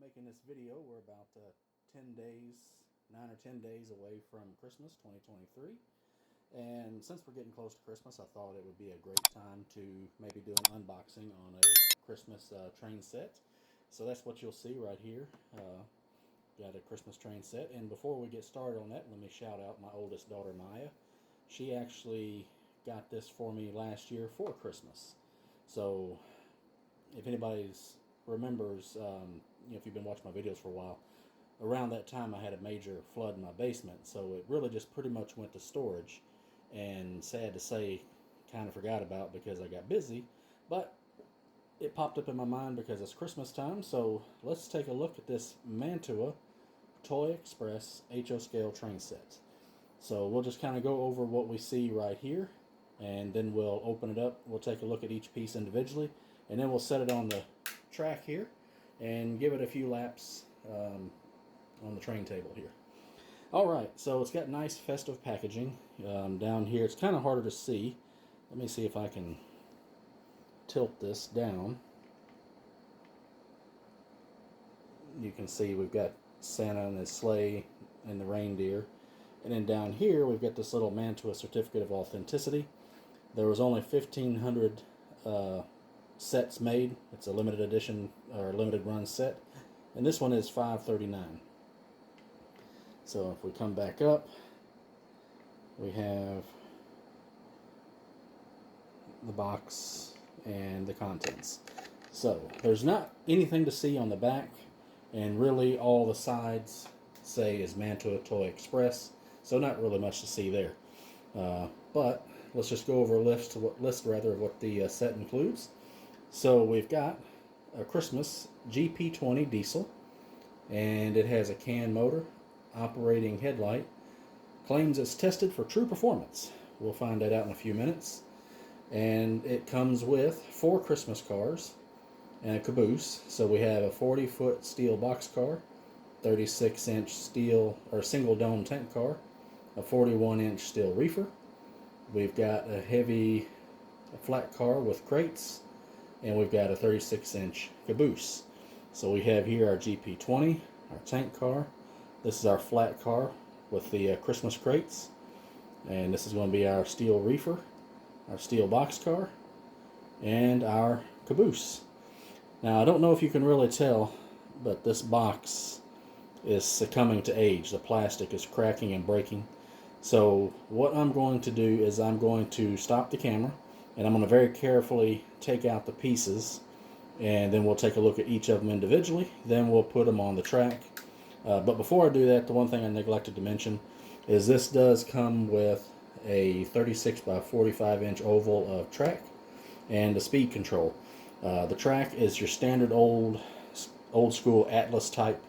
making this video. We're about 10 days, 9 or 10 days away from Christmas 2023. And since we're getting close to Christmas, I thought it would be a great time to maybe do an unboxing on a Christmas train set. So that's what you'll see right here. Got a Christmas train set. And before we get started on that, let me shout out my oldest daughter, Maya. She actually got this for me last year for Christmas. So if anybody's remembers, if you've been watching my videos for a while, around that time I had a major flood in my basement, so it really just pretty much went to storage, and sad to say, kind of forgot about because I got busy, but it popped up in my mind because it's Christmas time. So let's take a look at this Mantua Toy Express HO scale train set. So we'll just kind of go over what we see right here, and then we'll open it up. We'll take a look at each piece individually, and then we'll set it on the track here and give it a few laps on the train table here. Alright, so it's got nice festive packaging. Down here, it's kind of harder to see. Let me see if I can tilt this down. You can see we've got Santa and his sleigh and the reindeer. And then down here, we've got this little Mantua certificate of authenticity. There was only 1,500 sets made. It's a limited edition or limited run set, and this one is $5.39. So if we come back up, we have the box and the contents. So there's not anything to see on the back, and really all the sides say is Mantua Toy Express, so not really much to see there. But let's just go over a list of what the set includes. So we've got a Christmas GP20 diesel, and it has a CAN motor, operating headlight, claims it's tested for true performance. We'll find that out in a few minutes. And it comes with 4 Christmas cars and a caboose. So we have a 40-foot steel box car, 36-inch steel or single dome tank car, a 41-inch steel reefer. We've got a flat car with crates, and we've got a 36-inch caboose. So we have here our GP20, our tank car. This is our flat car with the Christmas crates. And this is going to be our steel reefer, our steel box car, and our caboose. Now, I don't know if you can really tell, but this box is succumbing to age. The plastic is cracking and breaking. So what I'm going to do is I'm going to stop the camera, and I'm going to very carefully take out the pieces, and then we'll take a look at each of them individually. Then we'll put them on the track. But before I do that, the one thing I neglected to mention is this does come with a 36 by 45 inch oval of track and the speed control. The track is your standard old school Atlas type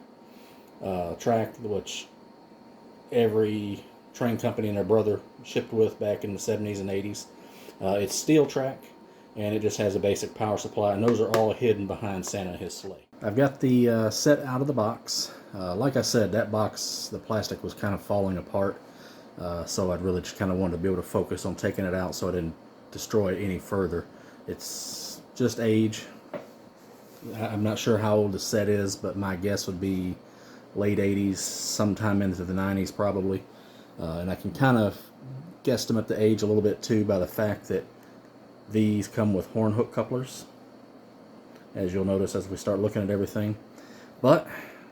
track, which every train company and their brother shipped with back in the 70s and 80s. It's steel track, and it just has a basic power supply, and those are all hidden behind Santa and his sleigh. I've got the set out of the box. Like I said, that box, the plastic was kind of falling apart, so I'd really just kind of wanted to be able to focus on taking it out so I didn't destroy it any further. It's just age. I'm not sure how old the set is, but my guess would be late 80s, sometime into the 90s probably. And I can kind of guesstimate the age a little bit too by the fact that these come with horn hook couplers, as you'll notice as we start looking at everything. But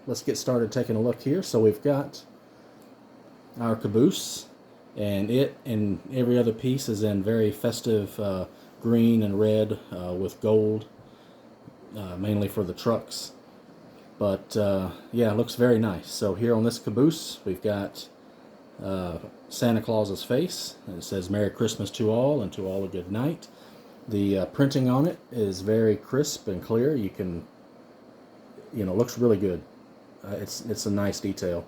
let's get started taking a look here. So we've got our caboose, and it and every other piece is in very festive green and red with gold, mainly for the trucks. But yeah, it looks very nice. So here on this caboose, we've got Santa Claus's face, and it says Merry Christmas to all, and to all a good night. The printing on it is very crisp and clear. You can, looks really good. It's a nice detail.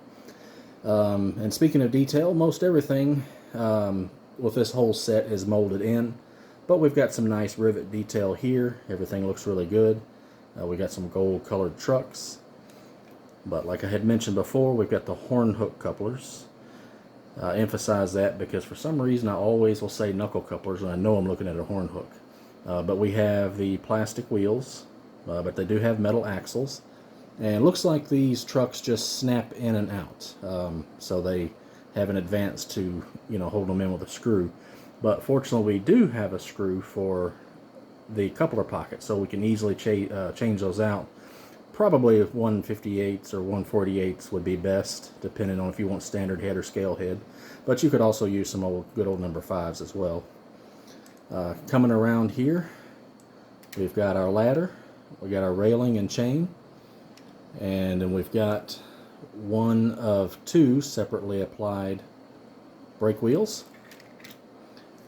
And speaking of detail, most everything with this whole set is molded in, but we've got some nice rivet detail here. Everything looks really good. We got some gold colored trucks, but like I had mentioned before, we've got the horn hook couplers. Emphasize that because for some reason I always will say knuckle couplers when I know I'm looking at a horn hook. But we have the plastic wheels, but they do have metal axles. And it looks like these trucks just snap in and out, so they have an advance to, hold them in with a screw. But fortunately, we do have a screw for the coupler pocket, so we can easily change those out. Probably 1/58 or 1/48 would be best, depending on if you want standard head or scale head. But you could also use some good old number 5s as well. Coming around here, we've got our ladder, we got our railing and chain, and then we've got one of 2 separately applied brake wheels,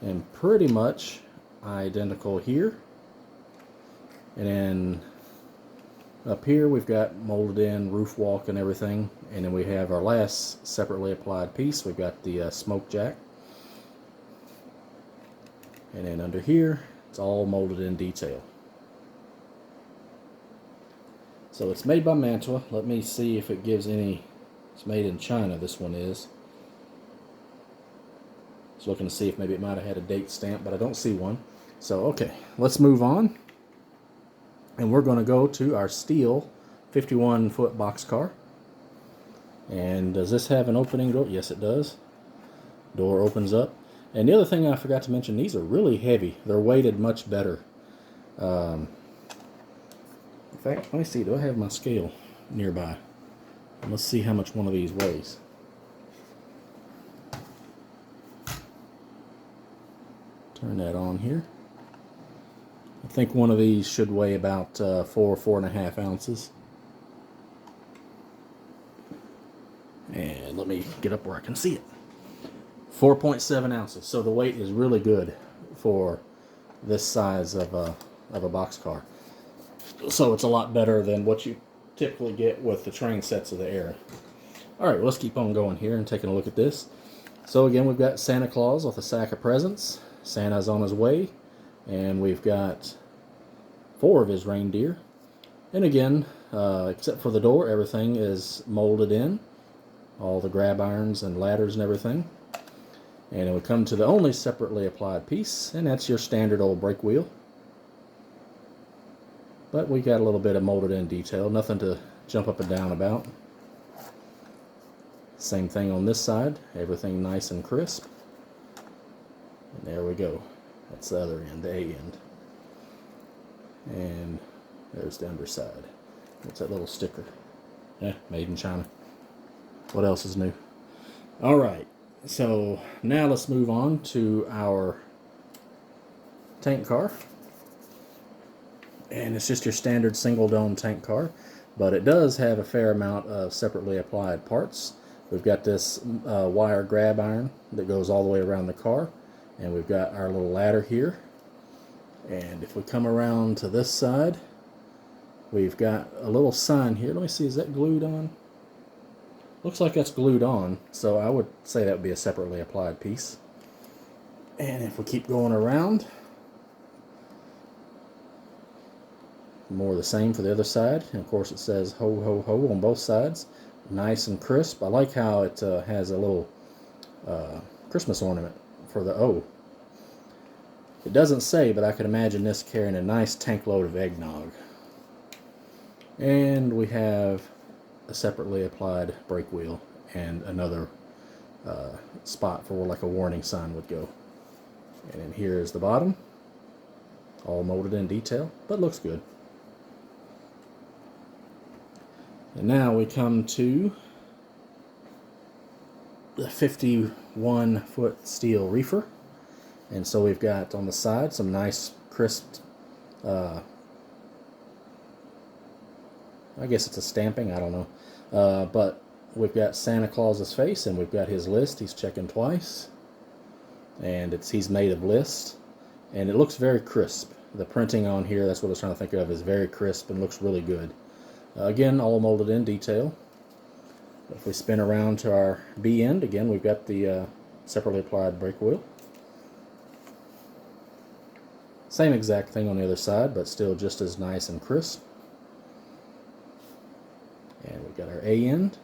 and pretty much identical here. And then up here we've got molded in roof walk and everything, and then we have our last separately applied piece. We've got the smoke jack, and then under here it's all molded in detail. So it's made by Mantua. Let me see if it gives any. It's made in China, this one is. Just looking to see if maybe it might have had a date stamp, but I don't see one. So okay, let's move on. And we're going to go to our steel 51-foot boxcar. And does this have an opening door? Yes, it does. Door opens up. And the other thing I forgot to mention, these are really heavy. They're weighted much better. In fact, let me see. Do I have my scale nearby? Let's see how much one of these weighs. Turn that on here. I think one of these should weigh about 4.5 ounces. And let me get up where I can see it. 4.7 ounces. So the weight is really good for this size of a boxcar. So it's a lot better than what you typically get with the train sets of the era. Alright, well, let's keep on going here and taking a look at this. So again, we've got Santa Claus with a sack of presents. Santa's on his way. And we've got 4 of his reindeer. And again, except for the door, everything is molded in. All the grab irons and ladders and everything. And then we come to the only separately applied piece, and that's your standard old brake wheel. But we got a little bit of molded in detail, nothing to jump up and down about. Same thing on this side, everything nice and crisp. And there we go. That's the other end, the A end. And there's the underside. What's that little sticker? Yeah, made in China. What else is new? Alright, so now let's move on to our tank car. And it's just your standard single dome tank car, but it does have a fair amount of separately applied parts. We've got this wire grab iron that goes all the way around the car, and we've got our little ladder here. And if we come around to this side, we've got a little sign here. Let me see, is that glued on? Looks like that's glued on, so I would say that would be a separately applied piece. And if we keep going around, more of the same for the other side. And of course it says ho ho ho on both sides. Nice and crisp. I like how it has a little Christmas ornament for the O. It doesn't say, but I could imagine this carrying a nice tank load of eggnog. And we have a separately applied brake wheel and another spot for where like a warning sign would go. And then here is the bottom, all molded in detail, but looks good. And now we come to the 51-foot steel reefer. And so we've got on the side some nice crisp, I guess it's a stamping, I don't know. But we've got Santa Claus's face, and we've got his list. He's checking twice. And he's made of list. And it looks very crisp. The printing on here, that's what I was trying to think of, is very crisp and looks really good. Again, all molded in detail. If we spin around to our B end, again, we've got the separately applied brake wheel. Same exact thing on the other side, but still just as nice and crisp. And we've got our A end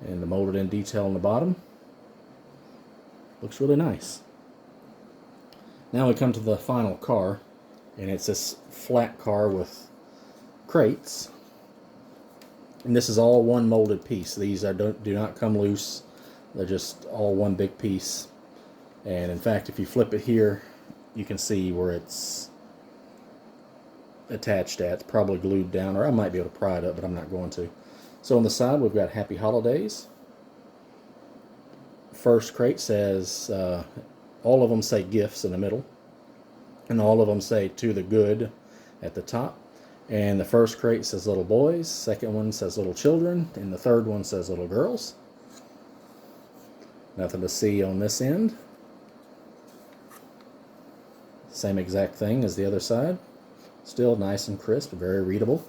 and the molded in detail on the bottom. Looks really nice. Now we come to the final car, and it's this flat car with crates. And this is all one molded piece. These do not come loose. They're just all one big piece. And in fact, if you flip it here, you can see where it's attached at. It's probably glued down, or I might be able to pry it up, but I'm not going to. So on the side, we've got Happy Holidays. First crate says, all of them say gifts in the middle, and all of them say to the good at the top. And the first crate says little boys, second one says little children, and the third one says little girls. Nothing to see on this end. Same exact thing as the other side. Still nice and crisp, very readable.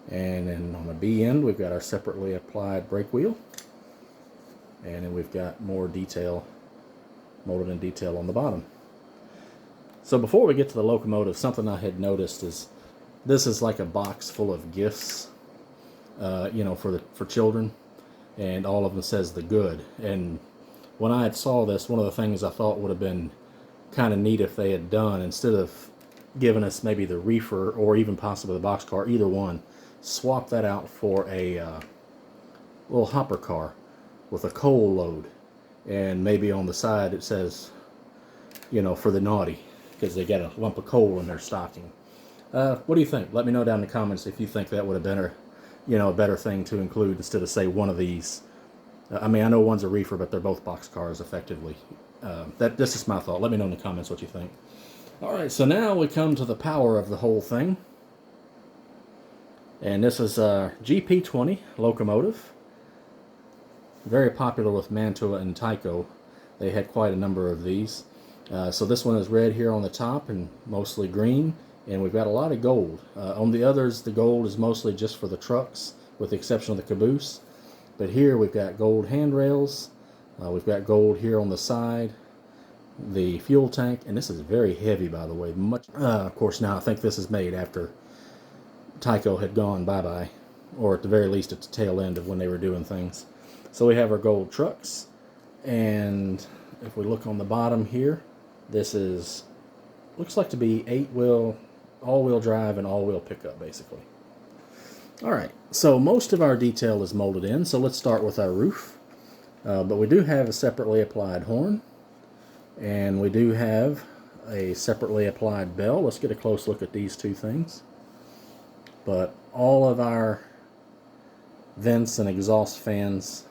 And then on the B end, we've got our separately applied brake wheel. And then we've got more detail, molded in detail on the bottom. So before we get to the locomotive, something I had noticed is this is like a box full of gifts, for children, and all of them says the good. And when I had saw this, one of the things I thought would have been kind of neat if they had done, instead of giving us maybe the reefer or even possibly the boxcar, either one, swap that out for a little hopper car with a coal load, and maybe on the side it says, for the naughty, because they got a lump of coal in their stocking. What do you think? Let me know down in the comments if you think that would have been a better thing to include instead of, say, one of these. I know one's a reefer, but they're both box cars effectively. This is my thought. Let me know in the comments what you think. All right, so now we come to the power of the whole thing. And this is a GP20 locomotive. Very popular with Mantua and Tyco. They had quite a number of these. So this one is red here on the top and mostly green, and we've got a lot of gold. On the others, the gold is mostly just for the trucks, with the exception of the caboose. But here we've got gold handrails, we've got gold here on the side, the fuel tank, and this is very heavy, by the way. Of course, now I think this is made after Tyco had gone bye-bye, or at the very least at the tail end of when they were doing things. So we have our gold trucks, and if we look on the bottom here, this looks like to be 8-wheel, all-wheel drive and all-wheel pickup, basically. All right, so most of our detail is molded in, so let's start with our roof. But we do have a separately applied horn, and we do have a separately applied bell. Let's get a close look at these two things. But all of our vents and exhaust fans,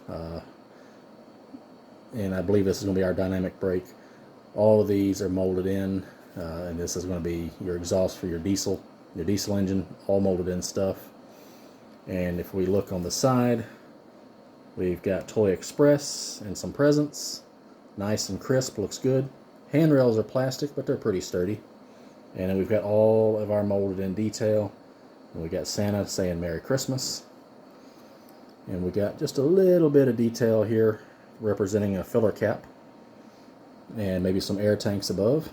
and I believe this is going to be our dynamic brake, all of these are molded in, and this is going to be your exhaust for your diesel engine, all molded in stuff. And if we look on the side, we've got Toy Express and some presents. Nice and crisp, looks good. Handrails are plastic, but they're pretty sturdy. And then we've got all of our molded in detail. And we got Santa saying Merry Christmas. And we got just a little bit of detail here representing a filler cap and maybe some air tanks above.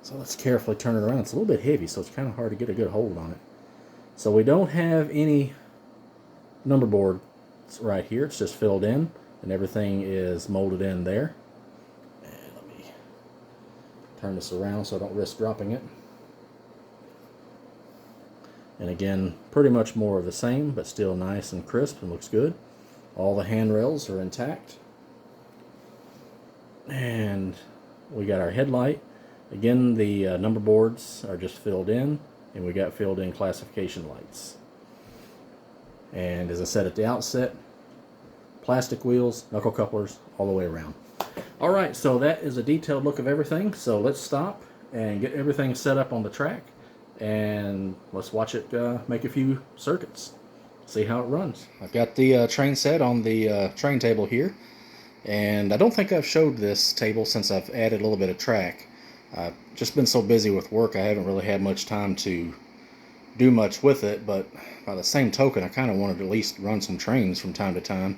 So let's carefully turn it around. It's a little bit heavy, so it's kind of hard to get a good hold on it. So we don't have any number boards right here. It's just filled in, and everything is molded in there. And let me turn this around so I don't risk dropping it. And again, pretty much more of the same, but still nice and crisp and looks good. All the handrails are intact. And we got our headlight. Again, the number boards are just filled in, and we got filled in classification lights. And as I said at the outset, plastic wheels, knuckle couplers, all the way around. All right, so that is a detailed look of everything. So let's stop and get everything set up on the track, and let's watch it make a few circuits. See how it runs. I've got the train set on the train table here, and I don't think I've showed this table since I've added a little bit of track. I've just been so busy with work, I haven't really had much time to do much with it, but by the same token, I kind of wanted to at least run some trains from time to time.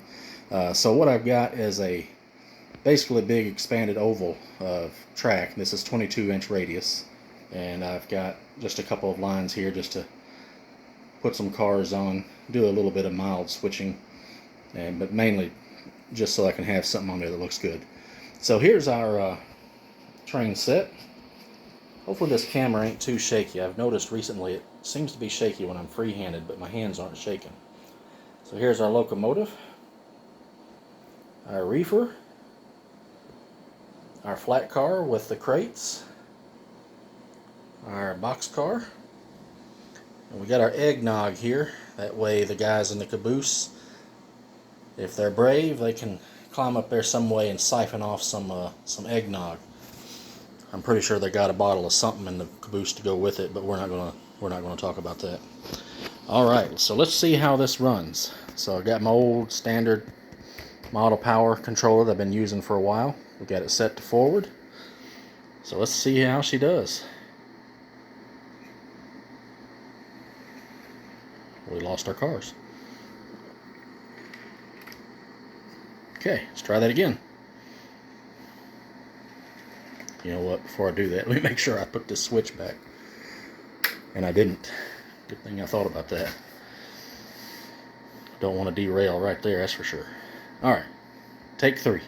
So what I've got is basically a big expanded oval of track. This is 22-inch radius, and I've got just a couple of lines here just to put some cars on, do a little bit of mild switching, but mainly just so I can have something on there that looks good. So here's our train set. Hopefully this camera ain't too shaky. I've noticed recently it seems to be shaky when I'm free-handed, but my hands aren't shaking. So here's our locomotive, our reefer, our flat car with the crates, our box car, and we got our eggnog here. That way the guys in the caboose, if they're brave, they can climb up there some way and siphon off some eggnog. I'm pretty sure they got a bottle of something in the caboose to go with it, but we're not gonna talk about that. All right, so let's see how this runs. So I got my old standard model power controller that I've been using for a while. We got it set to forward. So let's see how she does. We lost our cars. Okay, let's try that again. You know what, before I do that, let me make sure I put this switch back. And I didn't. Good thing I thought about that. Don't want to derail right there, that's for sure. Alright, take 3.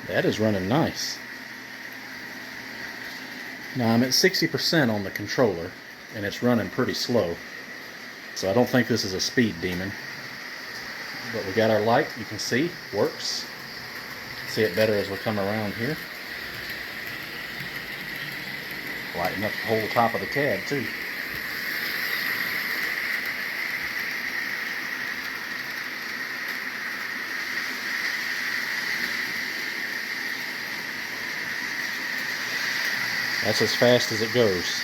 That is running nice. Now I'm at 60% on the controller, and it's running pretty slow. So I don't think this is a speed demon. But we got our light, you can see, works. See it better as we come around here. Lighting up the whole top of the cab too. That's as fast as it goes.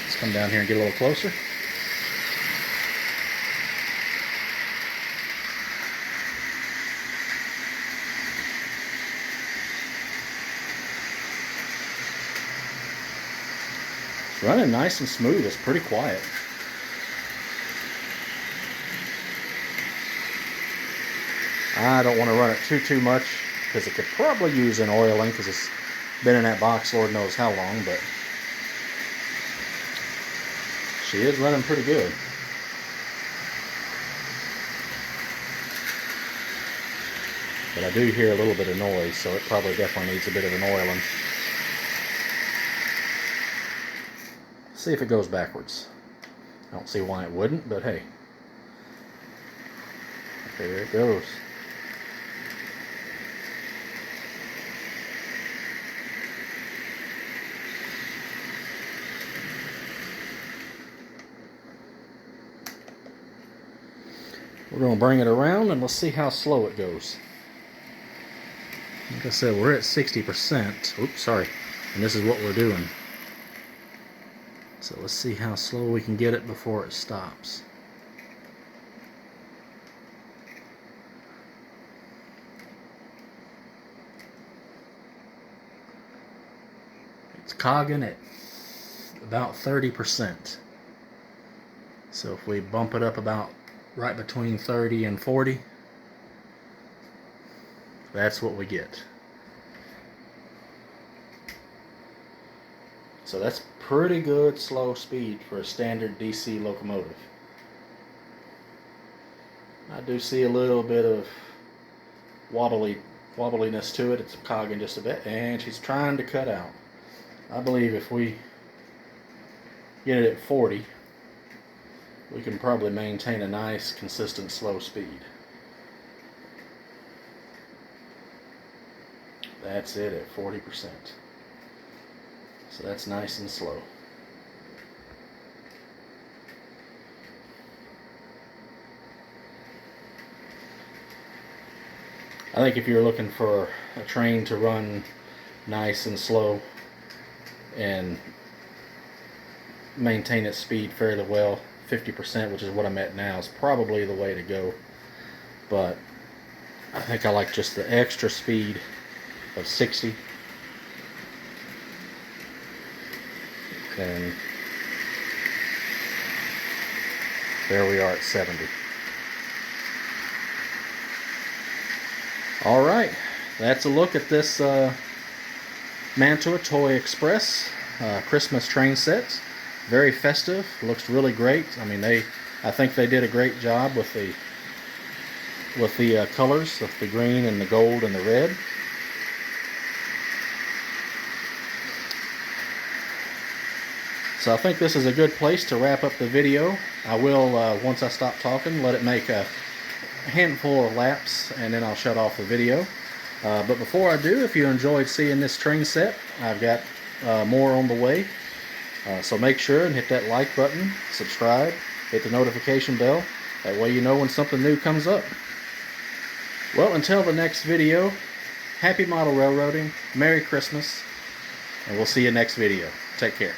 Let's come down here and get a little closer. It's running nice and smooth. It's pretty quiet. I don't want to run it too much because it could probably use an oiling because it's been in that box Lord knows how long, but she is running pretty good. But I do hear a little bit of noise, so it probably definitely needs a bit of an oiling. See if it goes backwards. I don't see why it wouldn't, but hey. There it goes. We're going to bring it around and we'll see how slow it goes. Like I said, we're at 60%. Oops, sorry. And this is what we're doing. So let's see how slow we can get it before it stops. It's cogging at about 30%. So if we bump it up about right between 30 and 40, that's what we get. So that's pretty good slow speed for a standard DC locomotive. I do see a little bit of wobbliness to it. It's cogging just a bit, and she's trying to cut out. I believe if we get it at 40, we can probably maintain a nice consistent slow speed. That's it at 40%. So that's nice and slow. I think if you're looking for a train to run nice and slow and maintain its speed fairly well, 50%, which is what I'm at now, is probably the way to go. But I think I like just the extra speed of 60. And there we are at 70. Alright, that's a look at this Mantua Toy Express Christmas train set. Very festive, looks really great. I mean, I think they did a great job with with the colors of the green and the gold and the red. So I think this is a good place to wrap up the video. I will, once I stop talking, let it make a handful of laps, and then I'll shut off the video. But before I do, if you enjoyed seeing this train set, I've got more on the way. So make sure and hit that like button, subscribe, hit the notification bell. That way you know when something new comes up. Well, until the next video, happy model railroading, Merry Christmas, and we'll see you next video. Take care.